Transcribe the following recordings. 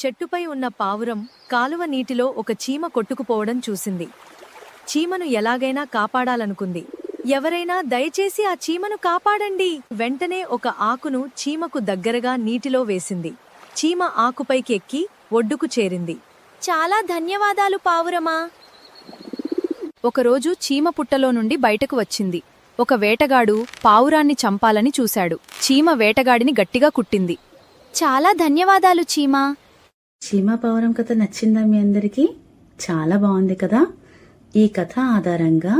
చెట్టుపై ఉన్న పావురం కాలువ నీటిలో ఒక చీమ కొట్టుకుపోవడం చూసింది. చీమను ఎలాగైనా కాపాడాలనుకుంది. ఎవరైనా దయచేసి ఆ చీమను కాపాడండి! వెంటనే ఒక ఆకును చీమకు దగ్గరగా నీటిలో వేసింది. చీమ ఆకుపైకి ఎక్కి ఒడ్డుకు చేరింది. చాలా ధన్యవాదాలు పావురమా! ఒకరోజు చీమ పుట్టలో నుండి బయటకు వచ్చింది. ఒక వేటగాడు పావురాన్ని చంపాలని చూశాడు. చీమ వేటగాడిని గట్టిగా కుట్టింది. చాలా ధన్యవాదాలు చీమా! చీమ పావురం కథ నచ్చిందా మీ అందరికీ? చాలా బాగుంది కదా. ఈ కథ ఆధారంగా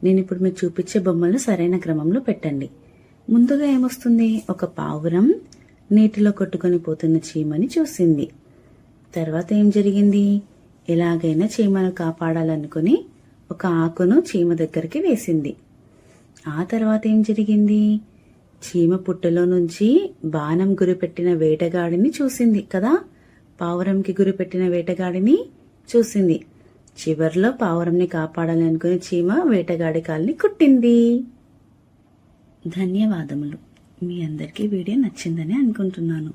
నేనిప్పుడు మీకు చూపించే బొమ్మలను సరైన క్రమంలో పెట్టండి. ముందుగా ఏమొస్తుంది? ఒక పావురం నీటిలో కొట్టుకొని పోతున్న చీమని చూసింది. తర్వాత ఏం జరిగింది? ఎలాగైనా చీమను కాపాడాలనుకుని ఒక ఆకును చీమ దగ్గరికి వేసింది. ఆ తర్వాత ఏం జరిగింది? చీమ పుట్టలో నుంచి బాణం గురిపెట్టిన వేటగాడిని చూసింది కదా. పావురంకి గురిపెట్టిన వేటగాడిని చూసింది. చివర్లో పావురంని కాపాడాలి అనుకుని చీమ వేటగాడి కాల్ని కుట్టింది. ధన్యవాదములు. మీ అందరికీ వీడియో నచ్చిందని అనుకుంటున్నాను.